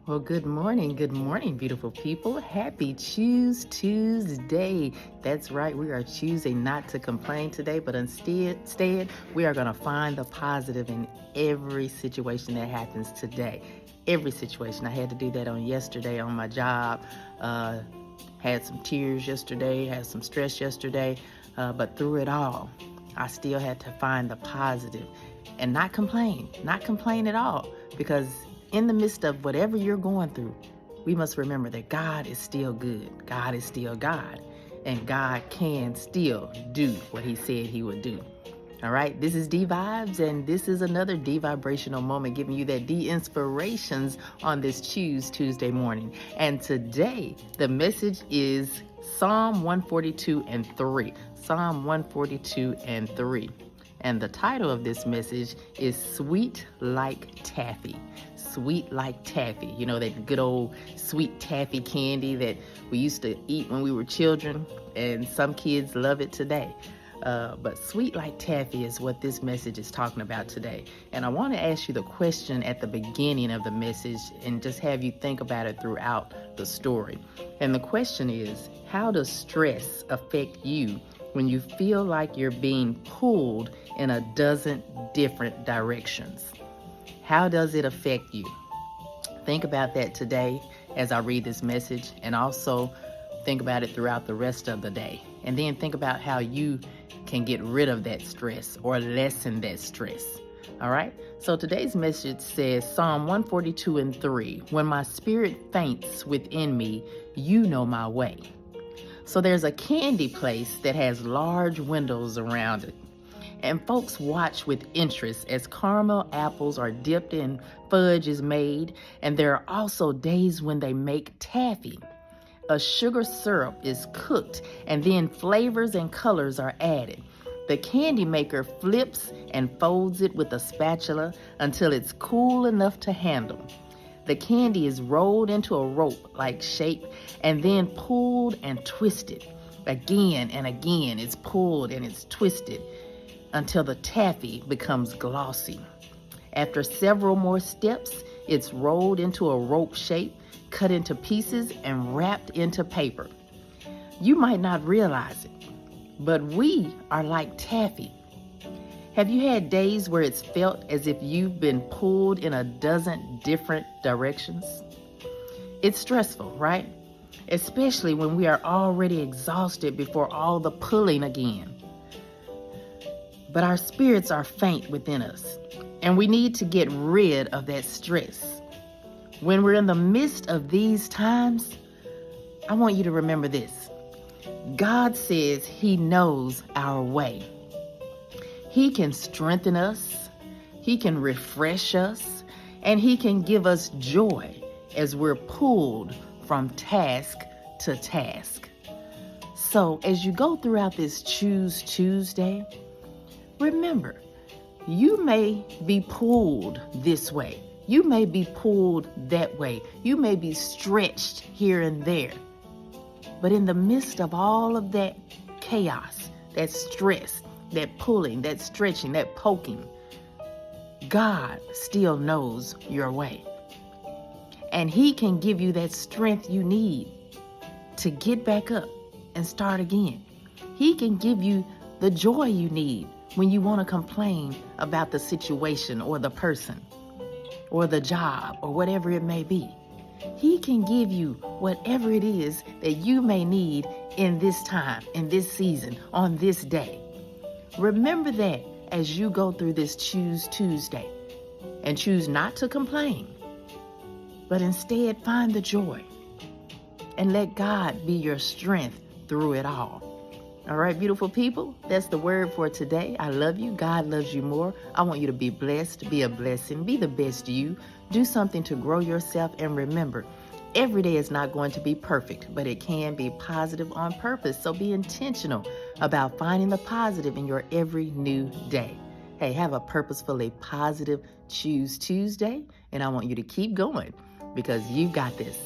Well, good morning, beautiful people. Happy Choose Tuesday. That's right, we are choosing not to complain today, but instead we are going to find the positive in every situation that happens today. Every situation. I had to do that on yesterday on my job. Had some tears yesterday, had some stress yesterday, but through it all, I still had to find the positive and not complain at all, because in the midst of whatever you're going through, we must remember that God is still good. God is still God. And God can still do what he said he would do. All right, this is D Vibes, and this is another D vibrational moment giving you that D inspirations on this Choose Tuesday morning. And today, the message is Psalm 142 and 3. Psalm 142 and 3. And the title of this message is Sweet Like Taffy. Sweet like taffy. You know, that good old sweet taffy candy that we used to eat when we were children, and some kids love it today. But sweet like taffy is what this message is talking about today. And I want to ask you the question at the beginning of the message and just have you think about it throughout the story. And the question is, how does stress affect you when you feel like you're being pulled in a dozen different directions? How does it affect you? Think about that today as I read this message, and also think about it throughout the rest of the day. And then think about how you can get rid of that stress or lessen that stress. All right? So today's message says Psalm 142 and 3, when my spirit faints within me, you know my way. So there's a candy place that has large windows around it. And folks watch with interest as caramel apples are dipped in fudge is made. And there are also days when they make taffy. A sugar syrup is cooked, and then flavors and colors are added. The candy maker flips and folds it with a spatula until it's cool enough to handle. The candy is rolled into a rope-like shape and then pulled and twisted. Again and again, it's pulled and it's twisted until the taffy becomes glossy. After several more steps, it's rolled into a rope shape, cut into pieces, and wrapped into paper. You might not realize it, but we are like taffy. Have you had days where it's felt as if you've been pulled in a dozen different directions? It's stressful, right? Especially when we are already exhausted before all the pulling again. But our spirits are faint within us, and we need to get rid of that stress. When we're in the midst of these times, I want you to remember this. God says he knows our way. He can strengthen us, he can refresh us, and he can give us joy as we're pulled from task to task. So as you go throughout this Choose Tuesday, remember, you may be pulled this way. You may be pulled that way. You may be stretched here and there. But in the midst of all of that chaos, that stress, that pulling, that stretching, that poking, God still knows your way. And he can give you that strength you need to get back up and start again. He can give you the joy you need when you want to complain about the situation or the person or the job or whatever it may be. He can give you whatever it is that you may need in this time, in this season, on this day. Remember that as you go through this Choose Tuesday, and choose not to complain, but instead find the joy and let God be your strength through it all. All right, beautiful people, that's the word for today. I love you. God loves you more. I want you to be blessed, be a blessing, be the best you. Do something to grow yourself, and remember, every day is not going to be perfect, but it can be positive on purpose. So be intentional about finding the positive in your every new day. Hey, have a purposefully positive Choose Tuesday, and I want you to keep going because you've got this.